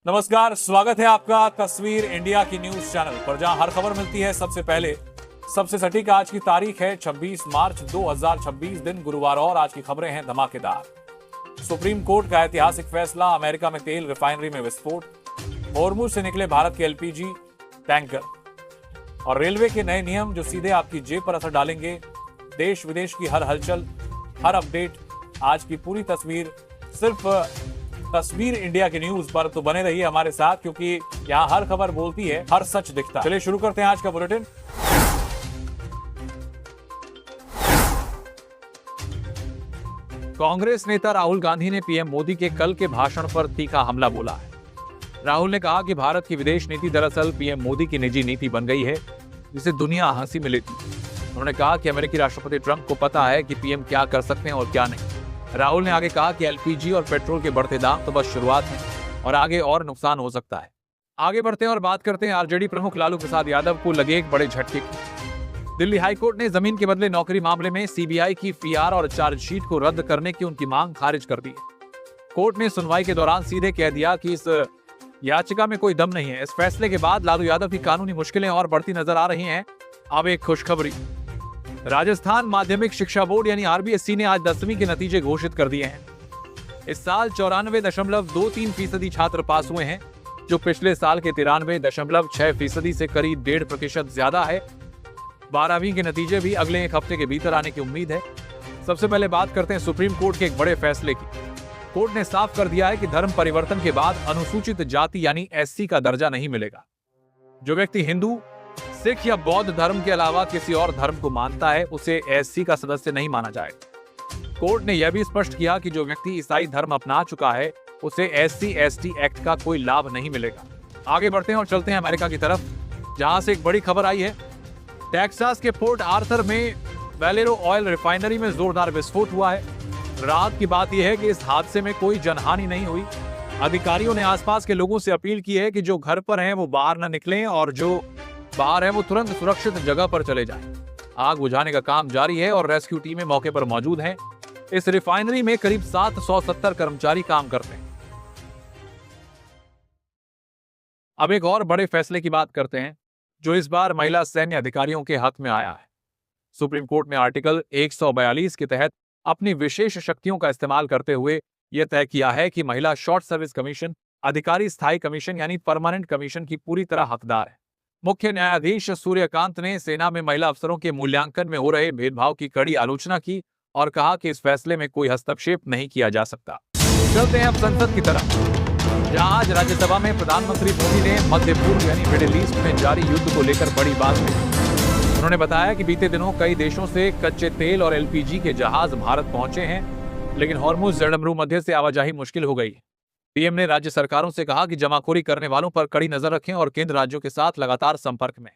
नमस्कार, स्वागत है आपका तस्वीर इंडिया की न्यूज चैनल पर, जहां हर खबर मिलती है सबसे पहले, सबसे सटीक। आज की तारीख है 26 मार्च 2026, दिन गुरुवार, और आज की खबरें हैं धमाकेदार। सुप्रीम कोर्ट का ऐतिहासिक फैसला, अमेरिका में तेल रिफाइनरी में विस्फोट, होर्मुज से निकले भारत के एलपीजी टैंकर, और रेलवे के नए नियम जो सीधे आपकी जेब पर असर डालेंगे। देश विदेश की हर हलचल, हर अपडेट, आज की पूरी तस्वीर सिर्फ तस्वीर इंडिया की न्यूज पर। तो बने रहिए हमारे साथ, क्योंकि यहाँ हर खबर बोलती है, हर सच दिखता है। चलिए शुरू करते हैं आज का बुलेटिन। कांग्रेस नेता राहुल गांधी ने पीएम मोदी के कल के भाषण पर तीखा हमला बोला है। राहुल ने कहा कि भारत की विदेश नीति दरअसल पीएम मोदी की निजी नीति बन गई है, जिसे दुनिया हंसी में लेती है। उन्होंने कहा कि अमेरिकी राष्ट्रपति ट्रंप को पता है कि पीएम क्या कर सकते हैं और क्या नहीं। राहुल ने आगे कहा कि एलपीजी और पेट्रोल के बढ़ते दाम तो बस शुरुआत है और आगे और नुकसान हो सकता है। आगे बढ़ते हैं और बात करते हैं आरजेडी प्रमुख लालू प्रसाद यादव को लगे एक बड़े झटके की। दिल्ली हाईकोर्ट ने जमीन के बदले नौकरी मामले में सीबीआई की एफआईआर और चार्जशीट को रद्द करने की उनकी मांग खारिज कर दी है। कोर्ट ने सुनवाई के दौरान सीधे कह दिया कि इस याचिका में कोई दम नहीं है। इस फैसले के बाद लालू यादव की कानूनी मुश्किलें और बढ़ती नजर आ रही हैं। अब एक खुशखबरी, राजस्थान माध्यमिक शिक्षा बोर्ड यानी आरबीएसई ने आज 10वीं के नतीजे घोषित कर दिए हैं। इस साल 94.23% छात्र पास हुए हैं, जो पिछले साल के 93.6% से करीब 1.5% ज्यादा है। 12वीं के नतीजे भी अगले एक हफ्ते के भीतर आने की उम्मीद है। सबसे पहले बात करते हैं सुप्रीम कोर्ट के एक बड़े फैसले की। कोर्ट ने साफ कर दिया है कि धर्म परिवर्तन के बाद अनुसूचित जाति यानी एससी का दर्जा नहीं मिलेगा। जो व्यक्ति हिंदू, सिख या बौद्ध धर्म के अलावा किसी और धर्म को मानता है, उसे एससी का सदस्य नहीं माना जाएगा। कोर्ट ने यह भी स्पष्ट किया कि जो व्यक्ति ईसाई धर्म अपना चुका है, उसे एससी/एसटी एक्ट का कोई लाभ नहीं मिलेगा। आगे बढ़ते हैं और चलते हैं अमेरिका की तरफ, जहां से एक बड़ी खबर आई है। टेक्सास के पोर्ट आर्थर में वेलेरो ऑयल रिफाइनरी में जोरदार विस्फोट हुआ है। रात की बात यह है कि इस हादसे में कोई जनहानि नहीं हुई। अधिकारियों ने आसपास के लोगों से अपील की है कि जो घर पर हैं वो बाहर न निकलें, और जो बाहर है वो तुरंत सुरक्षित जगह पर चले जाएं। आग बुझाने का काम जारी है और रेस्क्यू टीमें मौके पर मौजूद हैं। इस रिफाइनरी में करीब 770 कर्मचारी काम करते हैं। अब एक और बड़े फैसले की बात करते हैं, जो इस बार महिला सैन्य अधिकारियों के हक में आया है। सुप्रीम कोर्ट ने आर्टिकल 142 के तहत अपनी विशेष शक्तियों का इस्तेमाल करते हुए यह तय किया है कि महिला शॉर्ट सर्विस कमीशन अधिकारी स्थायी कमीशन यानी परमानेंट कमीशन की पूरी तरह हकदार है। मुख्य न्यायाधीश सूर्यकांत ने सेना में महिला अफसरों के मूल्यांकन में हो रहे भेदभाव की कड़ी आलोचना की और कहा कि इस फैसले में कोई हस्तक्षेप नहीं किया जा सकता। चलते हैं अब संसद की तरफ, जहां आज राज्यसभा में प्रधानमंत्री मोदी ने मध्य पूर्व यानी मिडिल ईस्ट में जारी युद्ध को लेकर बड़ी बात कही। उन्होंने बताया कि बीते दिनों कई देशों से कच्चे तेल और एलपीजी के जहाज भारत पहुंचे हैं, लेकिन हॉर्मुज जड़मरू मध्य से आवाजाही मुश्किल हो गई। पीएम ने राज्य सरकारों से कहा कि जमाखोरी करने वालों पर कड़ी नजर रखें और केंद्र राज्यों के साथ लगातार संपर्क में।